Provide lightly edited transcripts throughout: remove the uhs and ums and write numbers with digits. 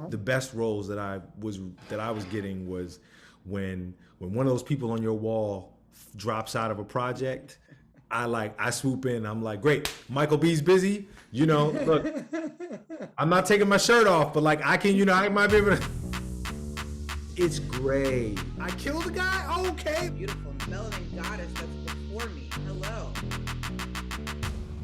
The best roles that I was getting was when one of those people on your wall drops out of a project. I swoop in. I'm like, great, Michael B's busy. Look, I'm not taking my shirt off, but like I can, I might be able to. It's great. I killed a guy. Okay. Beautiful melanin goddess that's before me. Hello.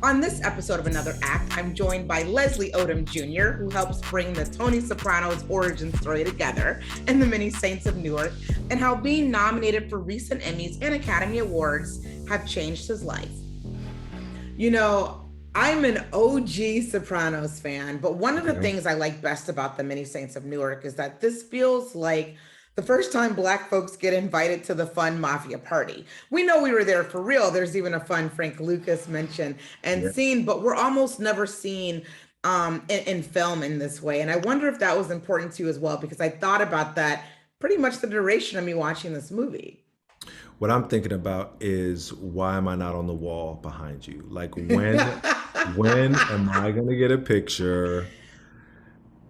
On this episode of Another Act, I'm joined by Leslie Odom Jr., who helps bring the Tony Sopranos origin story together, and the Many Saints of Newark, and how being nominated for recent Emmys and Academy Awards have changed his life. I'm an OG Sopranos fan, but one of the things I like best about the Many Saints of Newark is that this feels like the first time Black folks get invited to the fun mafia party. We know we were there for real. There's even a fun Frank Lucas mention and scene, but we're almost never seen in film in this way. And I wonder if that was important to you as well, because I thought about that pretty much the duration of me watching this movie. What I'm thinking about is, why am I not on the wall behind you? Like when am I gonna get a picture?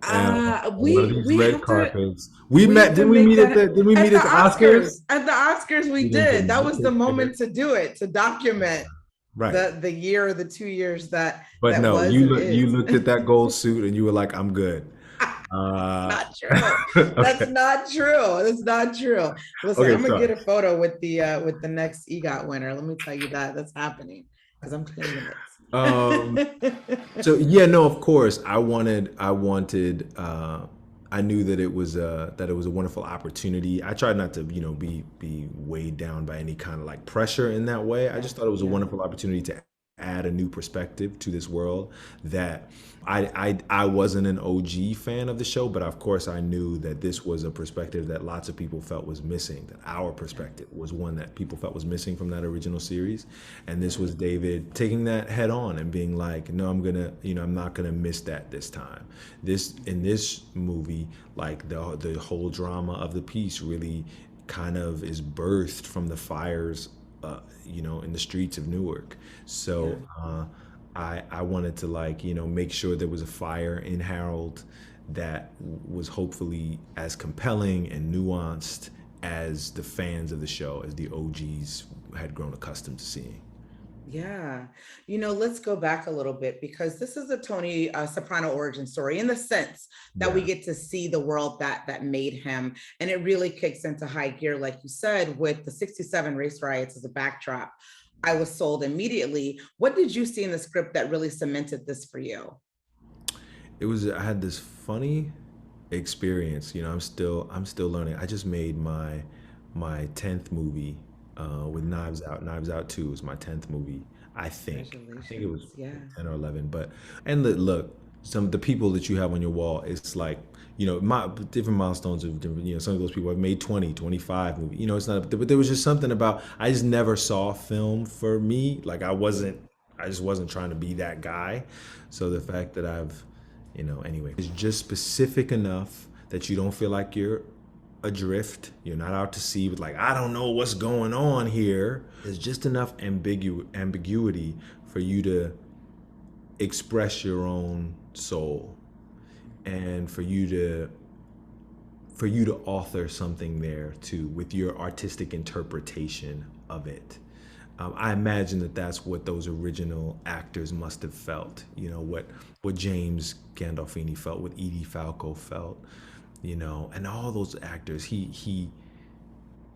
We one of these red carpets. Didn't we meet at the Oscars? At the Oscars, we did. That was the moment to do it, to document the year or the 2 years that. But that no, you looked at that gold suit and you were like, I'm good. Not true. That's not true. That's not true. Listen, I'm gonna get a photo with the next EGOT winner. Let me tell you that's happening, because I'm claiming it. So yeah, no, of course, I knew that it was a wonderful opportunity. I tried not to, be weighed down by any kind of like pressure in that way. I just thought it was a wonderful opportunity to add a new perspective to this world that I wasn't an OG fan of the show, but of course I knew that this was a perspective that lots of people felt was missing, that our perspective was one that people felt was missing from that original series. And this was David taking that head on and being like, no, I'm not gonna miss that this time. In this movie, like the whole drama of the piece really kind of is birthed from the fires in the streets of Newark. So I wanted to make sure there was a fire in Harold that was hopefully as compelling and nuanced as the fans of the show, as the OGs had grown accustomed to seeing. Yeah. Let's go back a little bit, because this is a Tony Soprano origin story in the sense that we get to see the world that made him. And it really kicks into high gear, like you said, with the 67 race riots as a backdrop. I was sold immediately. What did you see in the script that really cemented this for you? I had this funny experience. I'm still learning. I just made my 10th movie with Knives Out. Knives Out 2 was my 10th movie, I think. I think it was 10 or 11. But look, some of the people that you have on your wall, it's like, different milestones of different, some of those people have made 20, 25 movies. It's not, but there was just something about, I just never saw film for me. Like I just wasn't trying to be that guy. So the fact that anyway, it's just specific enough that you don't feel like you're adrift. You're not out to sea with I don't know what's going on here. There's just enough ambiguity for you to express your own soul, and for you to author something there too, with your artistic interpretation of it. I imagine that's what those original actors must have felt. What James Gandolfini felt, what Edie Falco felt. And all those actors,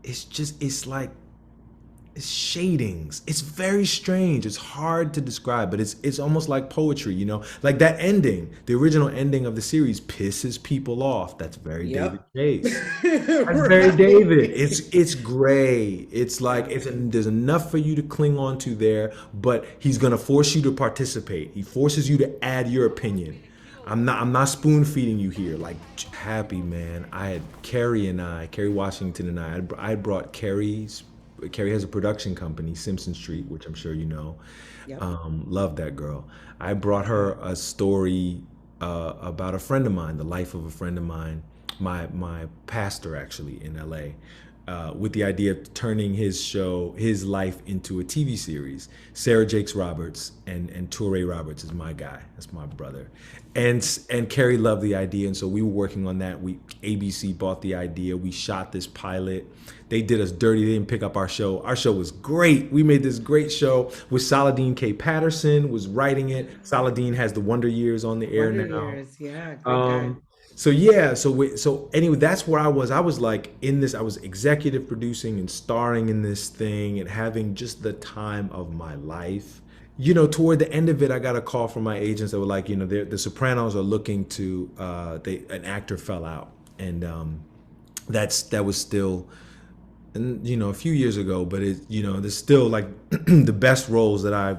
it's shadings. It's very strange. It's hard to describe, but it's almost like poetry, like that ending, the original ending of the series pisses people off. That's very David Chase. That's very David. It's gray. It's like, there's enough for you to cling on to there, but he's going to force you to participate. He forces you to add your opinion. I'm not spoon feeding you here. Like, happy, man. I had Carrie Washington and I had brought Carrie has a production company, Simpson Street, which I'm sure you know. Yep. Love that girl. I brought her a story about a friend of mine, the life of a friend of mine, my pastor actually in LA. with the idea of turning his life into a TV series. Sarah Jakes Roberts and Touré Roberts is my guy. That's my brother. And Carrie loved the idea, and so we were working on that. ABC bought the idea. We shot this pilot. They did us dirty. They didn't pick up our show. Our show was great. We made this great show with Saladin K. Patterson was writing it. Saladin has the Wonder Years on the air Wonder now. Years. Yeah, great guy. So yeah, so anyway, that's where I was. I was like in this. I was executive producing and starring in this thing and having just the time of my life. Toward the end of it, I got a call from my agents that were like, the Sopranos are looking to. An actor fell out, and that was still, and a few years ago. But there's still like the best roles that I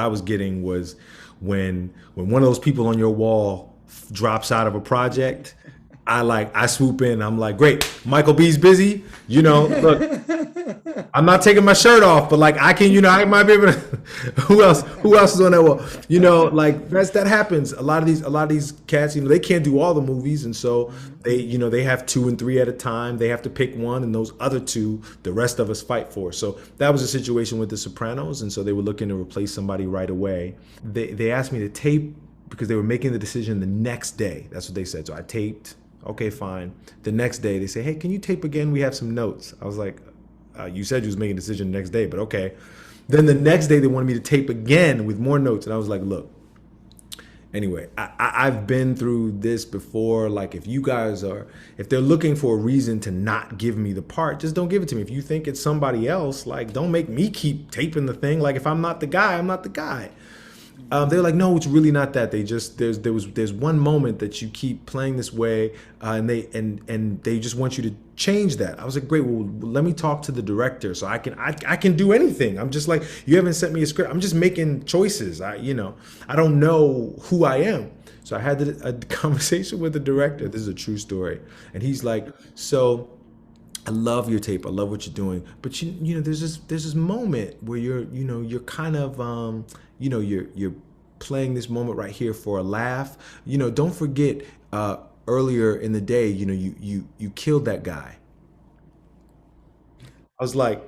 was getting was when one of those people on your wall drops out of a project. I swoop in. I'm like, great, Michael B's busy. Look, I'm not taking my shirt off, but like I can, I might be able to. Who else is on that wall? Like that happens. A lot of these cats, they can't do all the movies, and so they have 2 and 3 at a time. They have to pick one, and those other 2, the rest of us fight for. So that was a situation with The Sopranos, and so they were looking to replace somebody right away. They asked me to tape because they were making the decision the next day. That's what they said. So I taped. Okay, fine. The next day they say, hey, can you tape again? We have some notes. I was like, you said you was making a decision the next day, but okay. Then the next day they wanted me to tape again with more notes. And I was like, look, anyway, I've been through this before. Like if they're looking for a reason to not give me the part, just don't give it to me. If you think it's somebody else, like don't make me keep taping the thing. Like if I'm not the guy, I'm not the guy. They're like, no, it's really not that. They just there's one moment that you keep playing this way, and they just want you to change that. I was like, great. Well, let me talk to the director so I can do anything. I'm just like, you haven't sent me a script. I'm just making choices. I don't know who I am. So I had a conversation with the director. This is a true story, and he's like, so. I love your tape. I love what you're doing. But there's this moment where you're kind of you're playing this moment right here for a laugh. Don't forget earlier in the day, you killed that guy. I was like,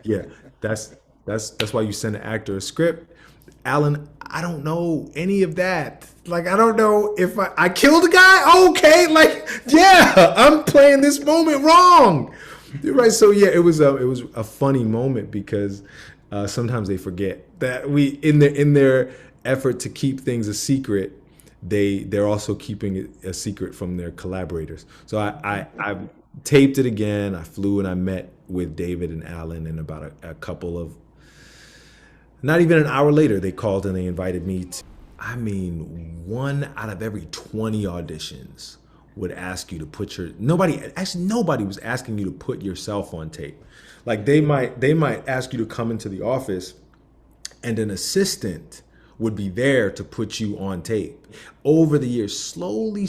yeah, that's why you send an actor a script. Alan, I don't know any of that. Like, I don't know if I killed a guy. Okay, like, yeah, I'm playing this moment wrong. You're right. So yeah, it was a funny moment because sometimes they forget that in their effort to keep things a secret, they're also keeping it a secret from their collaborators. So I taped it again. I flew and I met with David and Alan, and about a couple of not even an hour later, they called and they invited me to. I mean, 1 out of every 20 auditions would ask you to put nobody was asking you to put yourself on tape. Like they might ask you to come into the office and an assistant would be there to put you on tape. Over the years, slowly,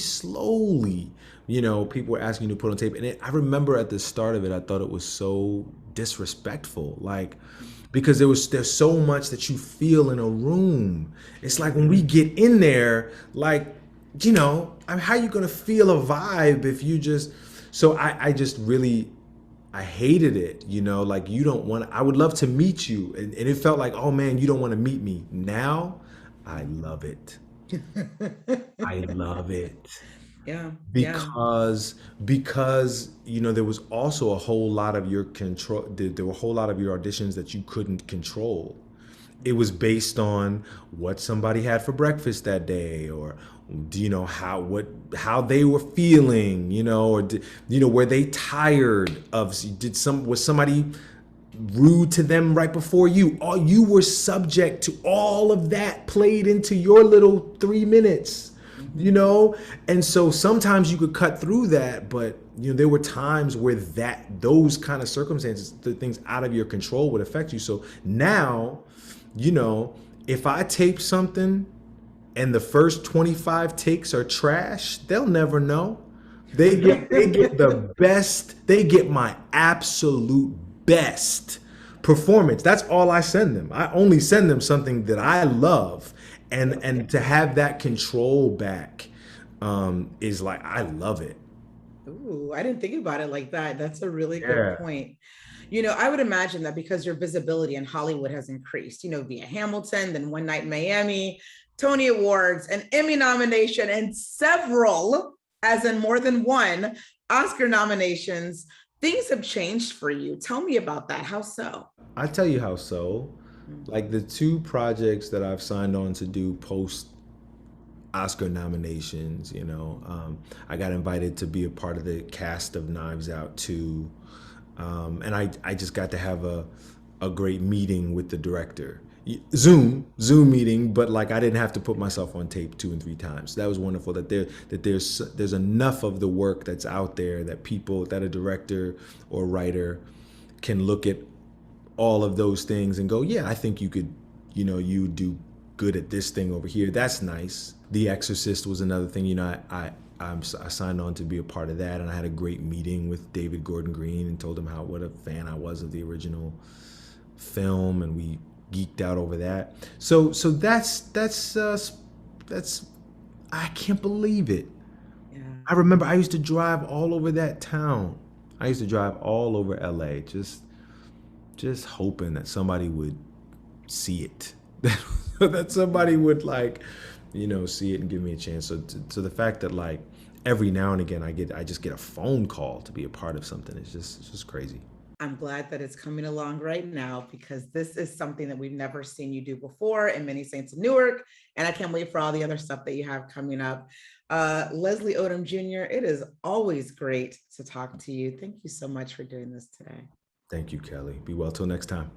people were asking you to put on tape. And I remember at the start of it, I thought it was so disrespectful. Like, because there's so much that you feel in a room. It's like when we get in there, like, how are you gonna feel a vibe if you just? So I just really, I hated it. Like you don't want. I would love to meet you, and it felt like, oh man, you don't want to meet me. Now, I love it. I love it. Yeah, yeah. Because there was also a whole lot of your control. There were a whole lot of your auditions that you couldn't control. It was based on what somebody had for breakfast that day, or how they were feeling, or were they tired of? Was somebody rude to them right before you? All you were subject to all of that played into your little 3 minutes. And so sometimes you could cut through that, but there were times where those kind of circumstances, the things out of your control would affect you. So now, if I tape something and the first 25 takes are trash, they'll never know. They get the best, they get my absolute best performance. That's all I send them. I only send them something that I love. And to have that control back is like, I love it. Ooh, I didn't think about it like that. That's a really good Yeah. point. I would imagine that because your visibility in Hollywood has increased, via Hamilton, then One Night in Miami, Tony Awards, an Emmy nomination, and several, as in more than one, Oscar nominations, things have changed for you. Tell me about that. How so? I tell you how so. Mm. Like the two projects that I've signed on to do post Oscar nominations, I got invited to be a part of the cast of Knives Out 2. And I just got to have a great meeting with the director. Zoom meeting, but like I didn't have to put myself on tape 2 and 3 times. That was wonderful. There's enough of the work that's out there that people that a director or writer can look at all of those things and go, yeah, I think you could, you do good at this thing over here. That's nice. The Exorcist was another thing. I signed on to be a part of that, and I had a great meeting with David Gordon Green and told him what a fan I was of the original film, and we geeked out over that. So that's I can't believe it. Yeah. I remember I used to drive all over that town. I used to drive all over LA, just hoping that somebody would see it, that somebody would see it and give me a chance. So the fact that like every now and again I just get a phone call to be a part of something, it's just crazy. I'm glad that it's coming along right now because this is something that we've never seen you do before in Many Saints of Newark. And I can't wait for all the other stuff that you have coming up. Leslie Odom Jr., it is always great to talk to you. Thank you so much for doing this today. Thank you, Kelly. Be well till next time.